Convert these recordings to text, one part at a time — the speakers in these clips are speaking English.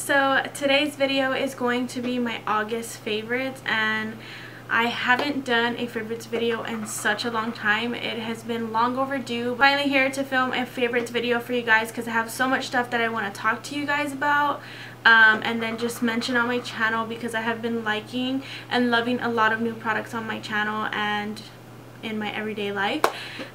So today's video is going to be my August favorites, and I haven't done a favorites video in such a long time. It has been long overdue. Finally here to film a favorites video for you guys because I have so much stuff that I want to talk to you guys about. And then just mention on my channel because I have been liking and loving a lot of new products on my channel and in my everyday life.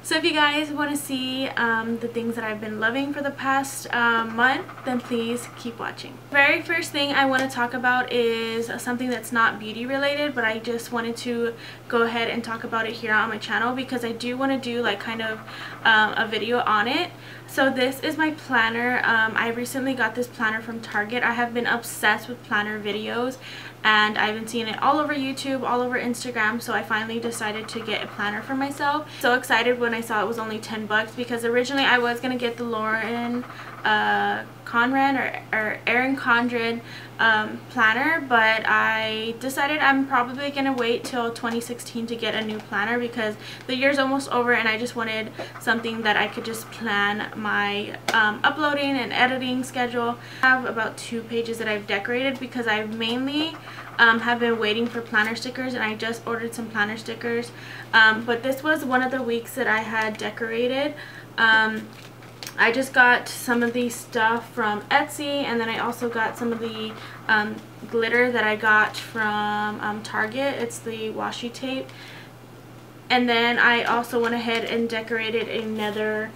So if you guys want to see the things that I've been loving for the past month, then please keep watching. Very first thing I want to talk about is something that's not beauty related, but I just wanted to go ahead and talk about it here on my channel because I do want to do like kind of a video on it. So this is my planner. I recently got this planner from Target. I have been obsessed with planner videos and I've been seeing it all over YouTube, all over Instagram, so I finally decided to get a planner for myself. So excited when I saw it was only 10 bucks because originally I was gonna get the Erin Condren planner, but I decided I'm probably gonna wait till 2016 to get a new planner because the year's almost over and I just wanted something that I could just plan my uploading and editing schedule. I have about 2 pages that I've decorated because I mainly have been waiting for planner stickers, and I just ordered some planner stickers, but this was one of the weeks that I had decorated. I just got some of the stuff from Etsy, and then I also got some of the glitter that I got from Target. It's the washi tape. And then I also went ahead and decorated another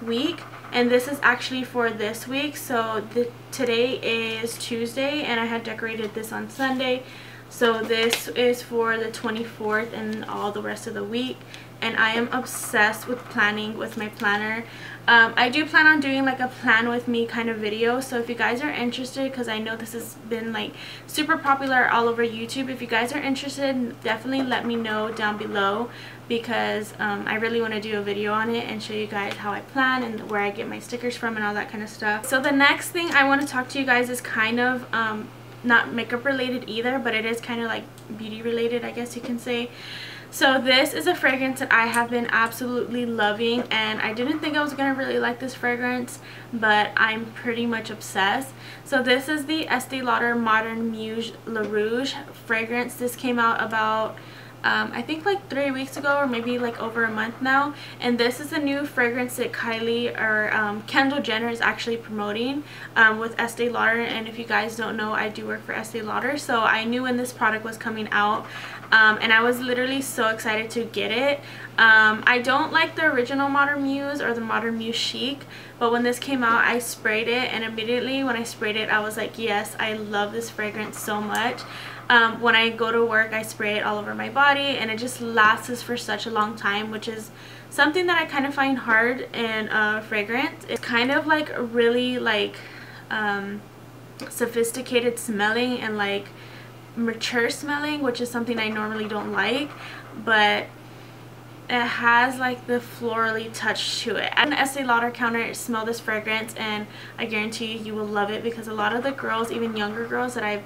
week, and this is actually for this week. So today is Tuesday and I had decorated this on Sunday. So this is for the 24th and all the rest of the week, and I am obsessed with planning with my planner. I do plan on doing like a plan with me kind of video, so if you guys are interested, because I know this has been like super popular all over YouTube, if you guys are interested, definitely let me know down below because I really want to do a video on it and show you guys how I plan and where I get my stickers from and all that kind of stuff. So the next thing I want to talk to you guys is kind of not makeup related either, but it is kind of like beauty related, I guess you can say. So this is a fragrance that I have been absolutely loving, and I didn't think I was going to really like this fragrance, but I'm pretty much obsessed. So this is the Estee Lauder Modern Muse Le Rouge fragrance. This came out about I think like 3 weeks ago, or maybe like over a month now, and this is a new fragrance that Kendall Jenner is actually promoting with Estee Lauder. And if you guys don't know, I do work for Estee Lauder, so I knew when this product was coming out, and I was literally so excited to get it. I don't like the original Modern Muse or the Modern Muse Chic, but when this came out I sprayed it, and immediately when I sprayed it I was like, yes, I love this fragrance so much. When I go to work I spray it all over my body and it just lasts for such a long time, which is something that I kind of find hard in fragrance. It's kind of like really like sophisticated smelling and like mature smelling, which is something I normally don't like, but it has like the florally touch to it. At an Estee Lauder counter, smell this fragrance and I guarantee you will love it because a lot of the girls, even younger girls that I've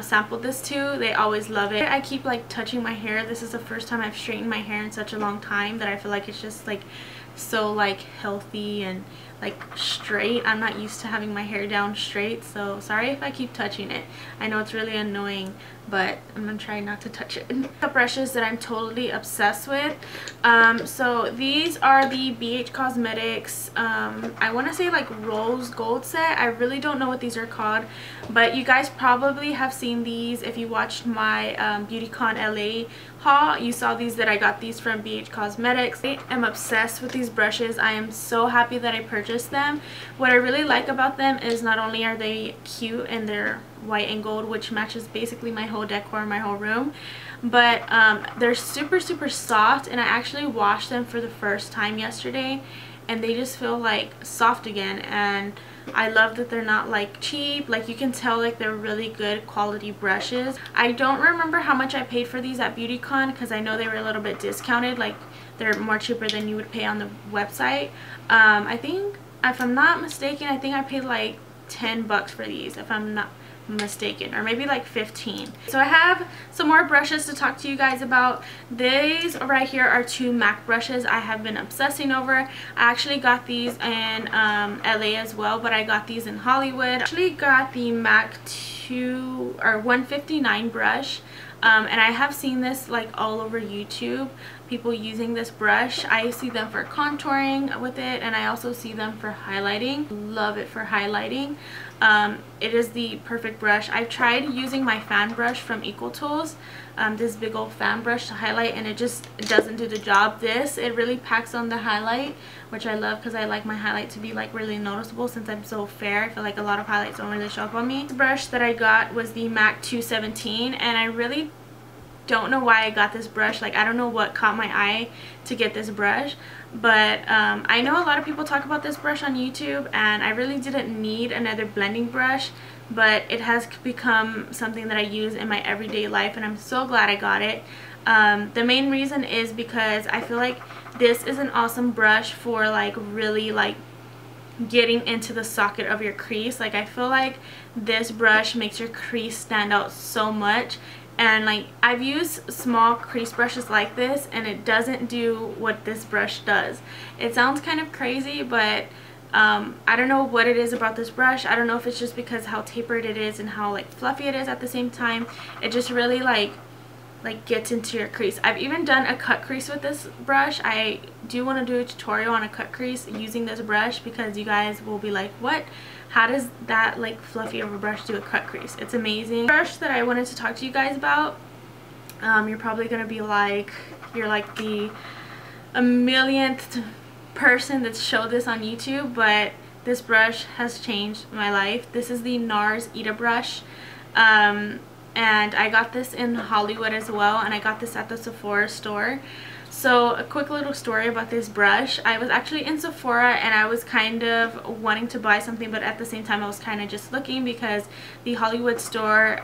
sampled this to, they always love it. I keep like touching my hair. This is the first time I've straightened my hair in such a long time that I feel like it's just like so like healthy and like straight. I'm not used to having my hair down straight, so sorry if I keep touching it. I know it's really annoying, but I'm gonna try not to touch it. The brushes that I'm totally obsessed with. So these are the BH Cosmetics I want to say like rose gold set. I really don't know what these are called, but you guys probably have seen these if you watched my BeautyCon LA haul. You saw these, that I got these from BH Cosmetics. I am obsessed with these brushes. I am so happy that I purchased them. What I really like about them is not only are they cute and they're white and gold, which matches basically my whole decor in my whole room, but they're super soft, and I actually washed them for the first time yesterday and they just feel like soft again, and I love that they're not like cheap. Like you can tell like they're really good quality brushes. I don't remember how much I paid for these at BeautyCon because I know they were a little bit discounted, like they're more cheaper than you would pay on the website. I think, if I'm not mistaken, I think I paid like 10 bucks for these, if I'm not mistaken, or maybe like 15. So I have some more brushes to talk to you guys about. These right here are 2 MAC brushes I have been obsessing over. I actually got these in LA as well, but I got these in Hollywood. I actually got the MAC 159 brush. And I have seen this like all over YouTube, people using this brush. I see them for contouring with it, and I also see them for highlighting. Love it for highlighting. It is the perfect brush. I've tried using my fan brush from Equal Tools, this big old fan brush to highlight, and it just doesn't do the job. It really packs on the highlight, which I love because I like my highlight to be like really noticeable since I'm so fair. I feel like a lot of highlights don't really show up on me. The brush that I got was the MAC 217, and I really don't know why I got this brush. Like, I don't know what caught my eye to get this brush, but I know a lot of people talk about this brush on YouTube, and I really didn't need another blending brush, but it has become something that I use in my everyday life, and I'm so glad I got it. The main reason is because I feel like this is an awesome brush for like really like getting into the socket of your crease. Like, I feel like this brush makes your crease stand out so much. And like, I've used small crease brushes like this, and it doesn't do what this brush does. It sounds kind of crazy, but I don't know what it is about this brush. I don't know if it's just because how tapered it is and how like fluffy it is at the same time. It just really like gets into your crease. I've even done a cut crease with this brush. I do want to do a tutorial on a cut crease using this brush, because you guys will be like, what? How does that like fluffy of a brush do a cut crease? It's amazing. The brush that I wanted to talk to you guys about, you're probably gonna be like, you're like the a millionth person that's showed this on YouTube, but this brush has changed my life. This is the NARS Ita brush, and I got this in Hollywood as well, and I got this at the Sephora store. So a quick little story about this brush. I was actually in Sephora, and I was kind of wanting to buy something, but at the same time I was kind of just looking, because the Hollywood store,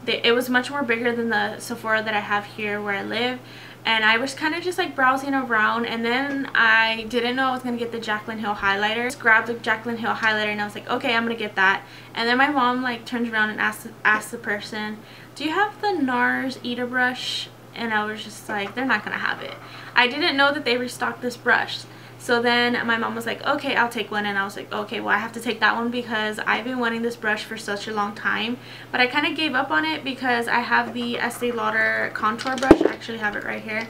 it was much more bigger than the Sephora that I have here where I live. And I was kind of just like browsing around, and then I didn't know I was going to get the Jaclyn Hill highlighter. Just grabbed the Jaclyn Hill highlighter, and I was like, okay, I'm going to get that. And then my mom like turns around and asks the person, do you have the NARS Ita brush? And I was just like, they're not going to have it. I didn't know that they restocked this brush. So then my mom was like, okay, I'll take one. And I was like, okay, well, I have to take that one because I've been wanting this brush for such a long time. But I kind of gave up on it because I have the Estee Lauder contour brush. I actually have it right here.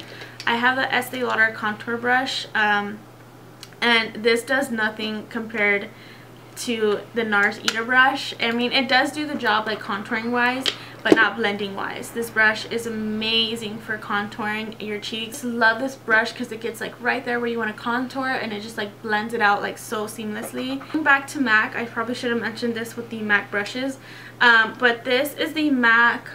I have the Estee Lauder contour brush. And this does nothing compared to the NARS Ita brush. I mean, it does do the job like contouring wise, but not blending wise. This brush is amazing for contouring your cheeks. Love this brush because it gets like right there where you want to contour, and it just like blends it out like so seamlessly. Going back to MAC, I probably should have mentioned this with the MAC brushes, but this is the MAC,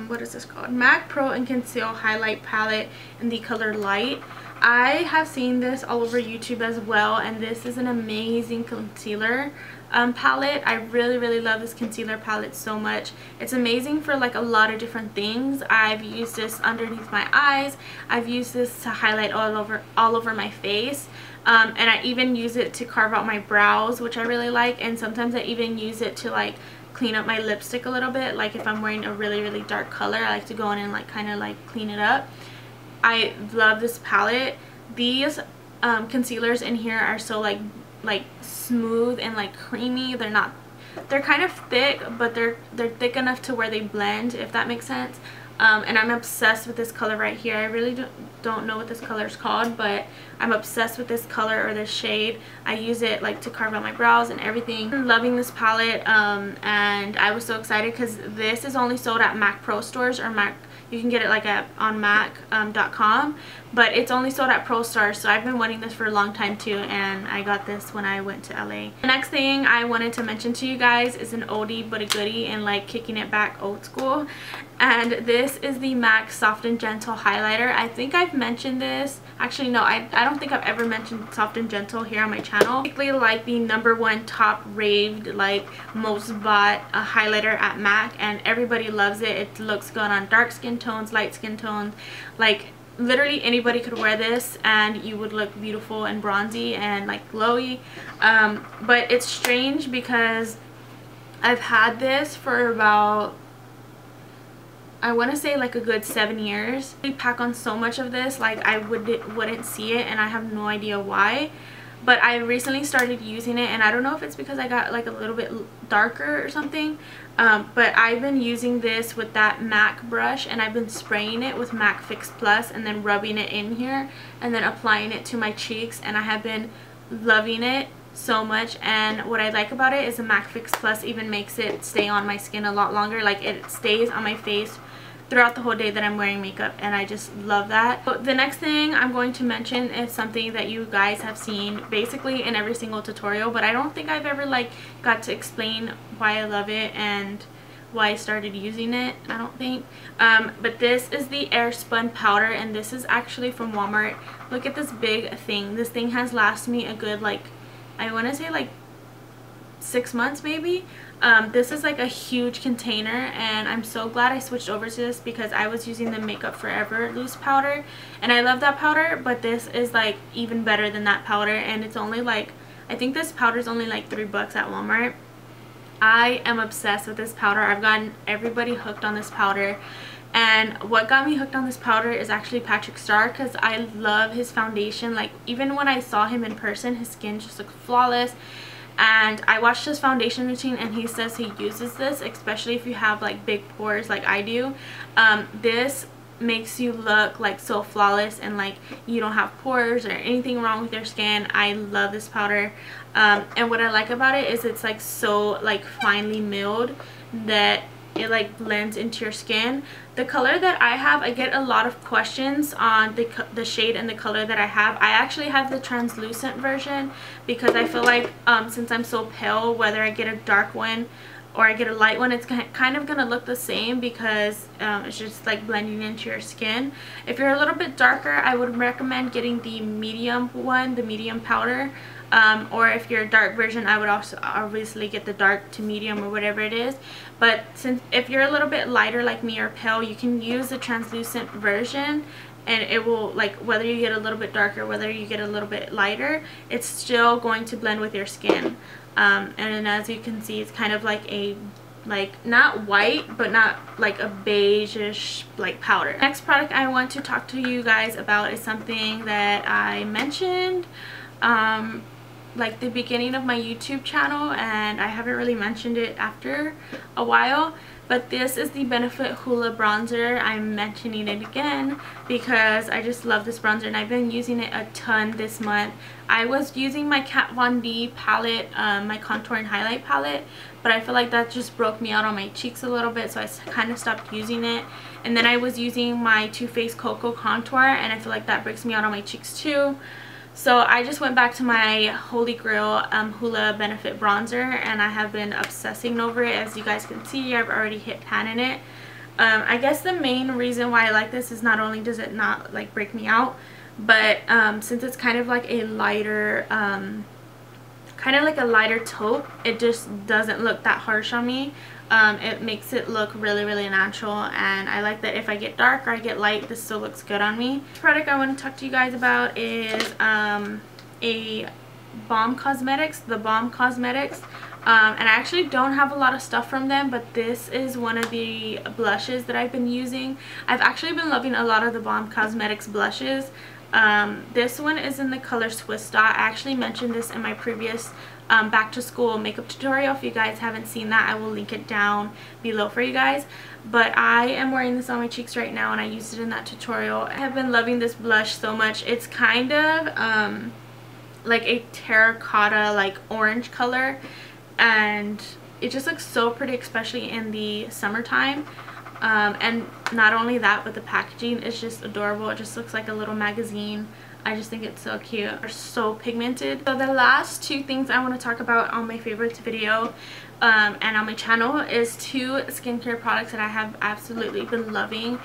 what is this called? MAC Pro and Conceal Highlight Palette in the color Light. I have seen this all over YouTube as well, and this is an amazing concealer palette. I really love this concealer palette so much. It's amazing for like a lot of different things. I've used this underneath my eyes. I've used this to highlight all over my face, and I even use it to carve out my brows, which I really like. And sometimes I even use it to like clean up my lipstick a little bit. Like if I'm wearing a really dark color, I like to go in and like kind of like clean it up. I love this palette. These concealers in here are so like smooth and like creamy. They're kind of thick, but they're thick enough to where they blend, if that makes sense. And I'm obsessed with this color right here. I really don't know what this color is called, but I'm obsessed with this color or this shade. I use it like to carve out my brows and everything. I'm loving this palette, and I was so excited because this is only sold at Mac Pro stores, or Mac. You can get it like on mac.com, but it's only sold at Pro Stars. So I've been wanting this for a long time too, and I got this when I went to LA. The next thing I wanted to mention to you guys is an oldie but a goodie, and like kicking it back old school. And this is the MAC Soft and Gentle highlighter. I think I've mentioned this. Actually, no, I don't think I've ever mentioned Soft and Gentle here on my channel. Basically like the #1 top raved, like most bought highlighter at MAC, and everybody loves it. It looks good on dark skin tones, light skin tones. Like literally anybody could wear this and you would look beautiful and bronzy and like glowy. But it's strange because I've had this for about, I want to say like a good 7 years. I pack on so much of this, like I wouldn't see it, and I have no idea why. But I recently started using it, and I don't know if it's because I got like a little bit darker or something, but I've been using this with that MAC brush, and I've been spraying it with MAC Fix Plus and then rubbing it in here and then applying it to my cheeks, and I have been loving it so much. And what I like about it is the MAC Fix Plus even makes it stay on my skin a lot longer. Like it stays on my face throughout the whole day that I'm wearing makeup, and I just love that. So the next thing I'm going to mention is something that you guys have seen basically in every single tutorial, but I don't think I've ever like got to explain why I love it and why I started using it, I don't think. But this is the Air Spun powder, and this is actually from Walmart. Look at this big thing. This thing has lasted me a good, like, I want to say like 6 months maybe. This is like a huge container, and I'm so glad I switched over to this because I was using the Makeup Forever loose powder, and I love that powder, but this is like even better than that powder, and it's only like, I think this powder is only like $3 at Walmart. I am obsessed with this powder. I've gotten everybody hooked on this powder, and what got me hooked on this powder is actually Patrick Star, because I love his foundation. Like even when I saw him in person, his skin just looked flawless. And I watched his foundation routine, and he says he uses this, especially if you have like big pores like I do. This makes you look like so flawless, and like you don't have pores or anything wrong with your skin. I love this powder. And what I like about it is it's like so like finely milled that it like blends into your skin. The color that I have, I get a lot of questions on the shade and the color that I have. I actually have the translucent version because I feel like since I'm so pale, whether I get a dark one or I get a light one, it's kind of gonna look the same because it's just like blending into your skin. If you're a little bit darker, I would recommend getting the medium one, the medium powder. Or if you're a dark version, I would also obviously get the dark to medium or whatever it is. But since if you're a little bit lighter like me or pale, you can use the translucent version, and it will, like, whether you get a little bit darker, whether you get a little bit lighter, it's still going to blend with your skin. And then as you can see, it's kind of like a, like, not white but not like a beige-ish like powder. Next product I want to talk to you guys about is something that I mentioned like the beginning of my YouTube channel, and I haven't really mentioned it after a while, but this is the Benefit Hoola bronzer. I'm mentioning it again because I just love this bronzer, and I've been using it a ton this month. I was using my Kat Von D palette, my contour and highlight palette, but I feel like that just broke me out on my cheeks a little bit, so I kind of stopped using it. And then I was using my Too Faced Cocoa contour, and I feel like that breaks me out on my cheeks too. So I just went back to my Holy Grail Hoola Benefit bronzer, and I have been obsessing over it. As you guys can see, I've already hit pan in it. I guess the main reason why I like this is not only does it not like break me out, but since it's kind of like a lighter, taupe, it just doesn't look that harsh on me. It makes it look really, really natural, and I like that if I get dark or I get light, this still looks good on me. The product I want to talk to you guys about is a Balm Cosmetics, the Balm Cosmetics. And I actually don't have a lot of stuff from them, but this is one of the blushes that I've been using. I've actually been loving a lot of the Balm Cosmetics blushes. This one is in the color Swiss Dot. I actually mentioned this in my previous back to school makeup tutorial. If you guys haven't seen that, I will link it down below for you guys. But I am wearing this on my cheeks right now, and I used it in that tutorial. I have been loving this blush so much. It's kind of like a terracotta, like orange color, and it just looks so pretty, especially in the summertime. And not only that, but the packaging is just adorable. It just looks like a little magazine. I just think it's so cute. They're so pigmented. So the last two things I want to talk about on my favorites video and on my channel is two skincare products that I have absolutely been loving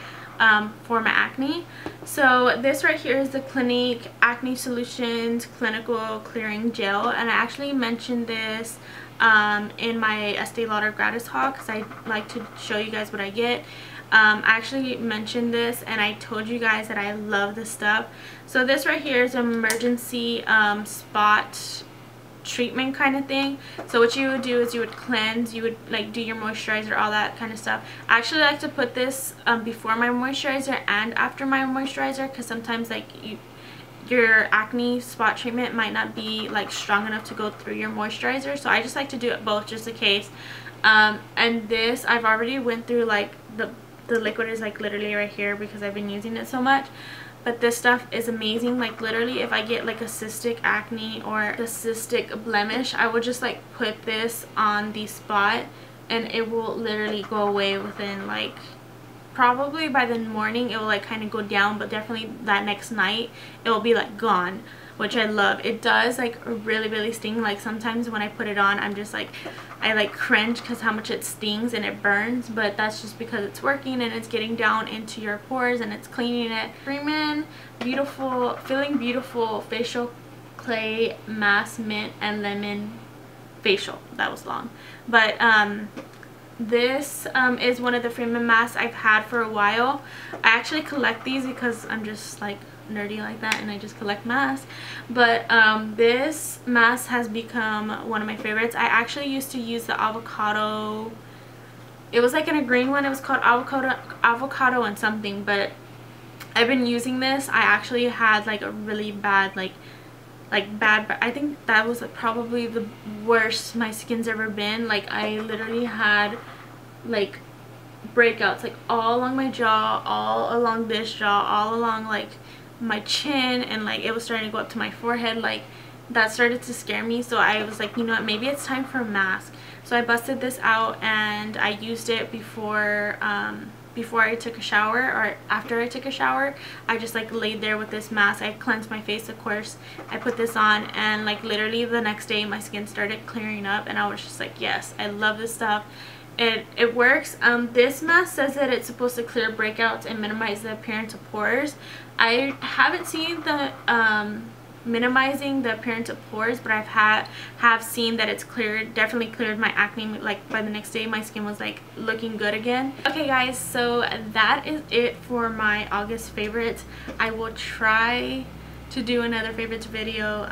for my acne. So this right here is the Clinique Acne Solutions Clinical Clearing Gel, and I actually mentioned this in my Estee Lauder gratis haul because I like to show you guys what I get. I actually mentioned this, and I told you guys that I love this stuff. So this right here is emergency spot treatment kind of thing. So what you would do is you would cleanse, you would like do your moisturizer, all that kind of stuff. I actually like to put this before my moisturizer and after my moisturizer, because sometimes like your acne spot treatment might not be like strong enough to go through your moisturizer, so I just like to do it both just in case. And this I've already went through, like the liquid is like literally right here because I've been using it so much. But this stuff is amazing. Like literally if I get like a cystic acne or a cystic blemish, I would just like put this on the spot and it will literally go away within like, probably by the morning it will like kind of go down, but definitely that next night it will be like gone, which I love. It does like really sting. Like sometimes when I put it on, I'm just like, I like cringe because how much it stings and it burns, but that's just because it's working and it's getting down into your pores and it's cleaning it. Freeman Beautiful Feeling Beautiful Facial Clay Mask Mint and Lemon Facial. That was long, but this is one of the Freeman masks I've had for a while. I actually collect these because I'm just like nerdy like that and I just collect masks. But this mask has become one of my favorites. I actually used to use the avocado, it was like in a green one, it was called avocado and something, but I've been using this. I actually had like a really bad bad, I think that was like probably the worst my skin's ever been. Like I literally had like breakouts like all along my jaw, all along this jaw, all along like my chin, and like it was starting to go up to my forehead. Like that started to scare me, so I was like, you know what, maybe it's time for a mask. So I busted this out and I used it before I took a shower, or after I took a shower. I just like laid there with this mask. I cleansed my face, of course. I put this on and like literally the next day my skin started clearing up and I was just like, yes, I love this stuff. It works. This mask says that it's supposed to clear breakouts and minimize the appearance of pores. I haven't seen the minimizing the appearance of pores, but have seen that it's definitely cleared my acne. Like by the next day my skin was like looking good again. Okay guys, so that is it for my August favorites. I will try to do another favorites video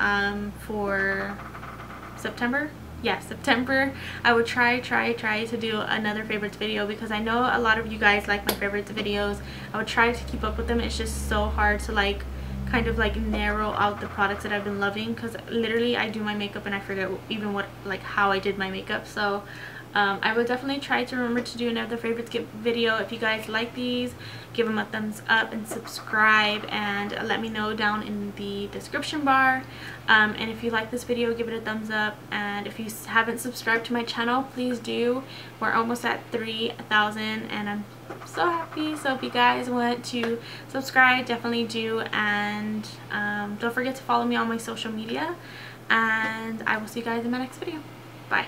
for September. Yeah, September. I would try to do another favorites video because I know a lot of you guys like my favorites videos. I would try to keep up with them. It's just so hard to like kind of like narrow out the products that I've been loving, because literally I do my makeup and I forget even what, like how I did my makeup. So I will definitely try to remember to do another favorites video. If you guys like these, give them a thumbs up and subscribe, and let me know down in the description bar. And if you like this video, give it a thumbs up, and if you haven't subscribed to my channel, please do. We're almost at 3,000 and I'm so happy. So if you guys want to subscribe, definitely do, and don't forget to follow me on my social media, and I will see you guys in my next video. Bye.